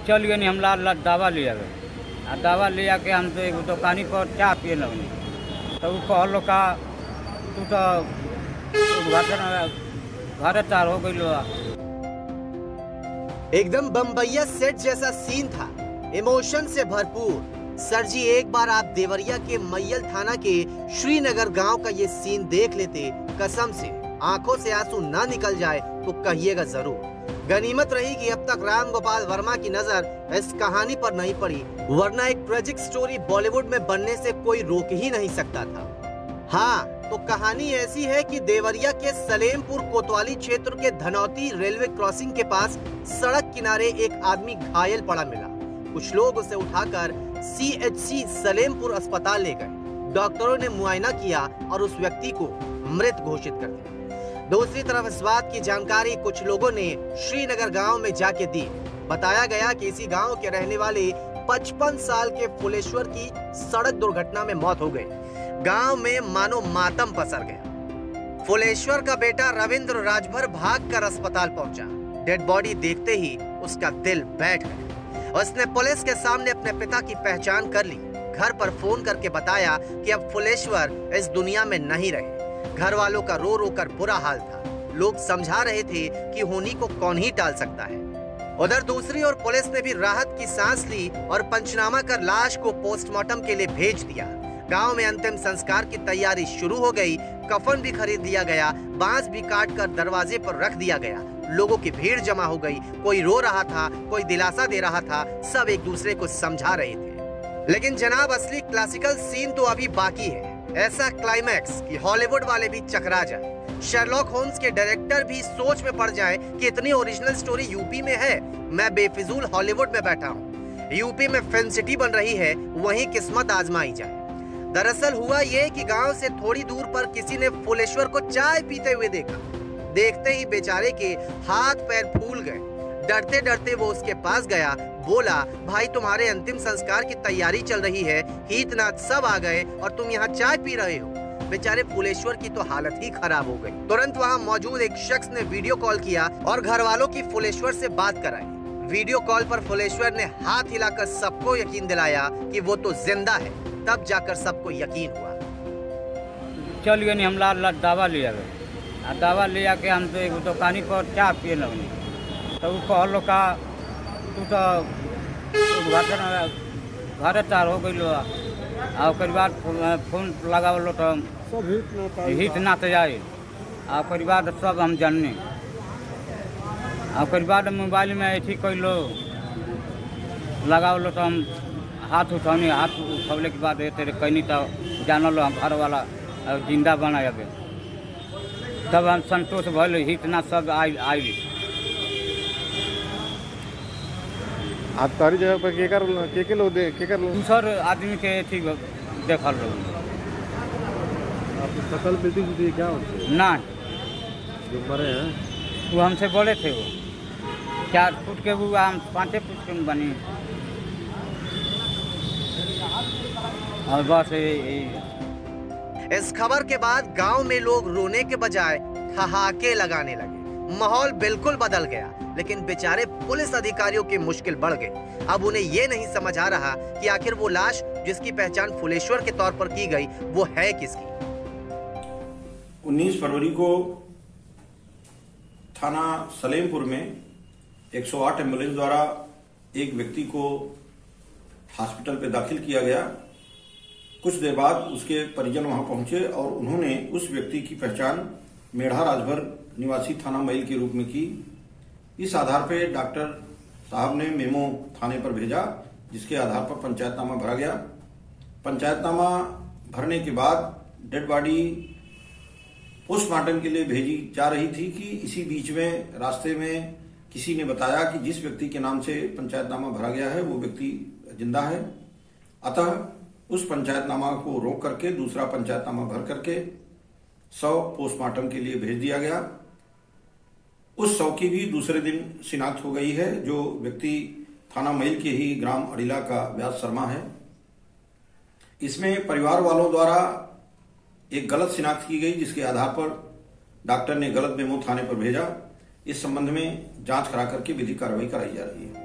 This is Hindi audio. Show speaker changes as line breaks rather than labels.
चल गए हमला दवा ले आवे आ दवा ले आके हम तो एगो दुकानी पर चाय पिए लगनी तो वो कहलो का तू तो घरे तार हो गई।
एकदम बम्बैया सेट जैसा सीन था, इमोशन से भरपूर। सर जी एक बार आप देवरिया के मैयल थाना के श्रीनगर गांव का ये सीन देख लेते, कसम से आंखों से आंसू ना निकल जाए तो कहिएगा जरूर। गनीमत रही कि अब तक राम गोपाल वर्मा की नजर इस कहानी पर नहीं पड़ी, वरना एक ट्रेजिक स्टोरी बॉलीवुड में बनने से कोई रोक ही नहीं सकता था। हाँ, तो कहानी ऐसी है कि देवरिया के सलेमपुर कोतवाली क्षेत्र के धनौती रेलवे क्रॉसिंग के पास सड़क किनारे एक आदमी घायल पड़ा मिला। कुछ लोग उसे उठाकर CHC सलेमपुर अस्पताल ले गए। डॉक्टरों ने मुआयना किया और उस व्यक्ति को मृत घोषित कर दिया। दूसरी तरफ इस बात की जानकारी कुछ लोगों ने श्रीनगर गांव में जाके दी। बताया गया कि इसी गांव के रहने वाले 55 साल के फुलेश्वर की सड़क दुर्घटना में मौत हो गई। गांव में मानो मातम पसर गया। फुलेश्वर का बेटा रविंद्र राजभर भागकर अस्पताल पहुंचा। डेड बॉडी देखते ही उसका दिल बैठ गया। उसने पुलिस के सामने अपने पिता की पहचान कर ली। घर पर फोन करके बताया कि अब फुलेश्वर इस दुनिया में नहीं रहे। घर वालों का रो रो कर बुरा हाल था। लोग समझा रहे थे कि होनी को कौन ही टाल सकता है। उधर दूसरी ओर पुलिस ने भी राहत की सांस ली और पंचनामा कर लाश को पोस्टमार्टम के लिए भेज दिया। गांव में अंतिम संस्कार की तैयारी शुरू हो गई। कफन भी खरीद लिया गया, बांस भी काट कर दरवाजे पर रख दिया गया। लोगों की भीड़ जमा हो गई। कोई रो रहा था, कोई दिलासा दे रहा था, सब एक दूसरे को समझा रहे थे। लेकिन जनाब, असली क्लासिकल सीन तो अभी बाकी है। ऐसा क्लाइमैक्स कि हॉलीवुड वाले भी चकरा जाए, शर्लॉक होम्स के डायरेक्टर भी सोच में पड़ जाए कि इतनी ओरिजिनल स्टोरी यूपी में है, मैं बेफिजूल हॉलीवुड में बैठा हूँ। यूपी में फिल्म सिटी बन रही है, वहीं किस्मत आजमाई जाए। दरअसल हुआ ये कि गांव से थोड़ी दूर पर किसी ने फुलेश्वर को चाय पीते हुए देखा। देखते ही बेचारे के हाथ पैर फूल गए। डरते डरते वो उसके पास गया, बोला, भाई तुम्हारे अंतिम संस्कार की तैयारी चल रही है, हितनाथ सब आ गए और तुम यहाँ चाय पी रहे हो। बेचारे फुलेश्वर की तो हालत ही खराब हो गई। तुरंत वहाँ मौजूद एक शख्स ने वीडियो कॉल किया और घर वालों की फुलेश्वर से बात कराई। वीडियो कॉल पर फुलेश्वर ने हाथ हिलाकर सबको यकीन दिलाया कि वो तो जिंदा है। तब जाकर सबको यकीन हुआ।
चल गए हमला दवा ले आवे आ दवा ले आके हम तो एगो दुकानी पर चाय पिए लगनी तो वो कहलो का तू तो घरे तार हो गई। और बाद फोन लगावलो तो हित ना तो जाए। और बाद सब हम जानने। और बाद मोबाइल में ऐसी कैलो लगावलो तो हम हाथ उठौनी। हाथ उठौले के बाद तेरे कहनी तो जानल हम घर वाला जिंदा बना अबे। तब हम संतोष भल हितना सब आई।
आप तारी जगह पर के लोग
दूसर आदमी के ठीक देखल लोग
सकल बेटी जुटी क्या होती
ना
जो मरे हैं
वो हमसे बोले थे। वो 4 फुट के, वो हम 5 फुट के बनी। और बस
इस खबर के बाद गांव में लोग रोने के बजाय ठहाके लगाने लगे। माहौल बिल्कुल बदल गया। लेकिन बेचारे पुलिस अधिकारियों की मुश्किल बढ़ गई। अब उन्हें ये नहीं समझ आ रहा कि आखिर वो लाश जिसकी पहचान फुलेश्वर के तौर पर की गई वो है किसकी।
19 फरवरी को थाना सलेमपुर में 108 एम्बुलेंस द्वारा एक व्यक्ति को हॉस्पिटल पे दाखिल किया गया। कुछ देर बाद उसके परिजन वहां पहुंचे और उन्होंने उस व्यक्ति की पहचान मेढ़ा राजभर निवासी थाना मैल के रूप में की। इस आधार पर डॉक्टर साहब ने मेमो थाने पर भेजा, जिसके आधार पर पंचायतनामा भरा गया। पंचायतनामा भरने के बाद डेड बॉडी पोस्टमार्टम के लिए भेजी जा रही थी कि इसी बीच में रास्ते में किसी ने बताया कि जिस व्यक्ति के नाम से पंचायतनामा भरा गया है वो व्यक्ति जिंदा है। अतः उस पंचायतनामा को रोक करके दूसरा पंचायतनामा भर करके 100 पोस्टमार्टम के लिए भेज दिया गया। उस 100 की भी दूसरे दिन शिनाख्त हो गई है। जो व्यक्ति थाना मैल के ही ग्राम अड़िला का व्यास शर्मा है। इसमें परिवार वालों द्वारा एक गलत शिनाख्त की गई, जिसके आधार पर डॉक्टर ने गलत मेमो थाने पर भेजा। इस संबंध में जांच करा करके विधिक कार्रवाई कराई जा रही है।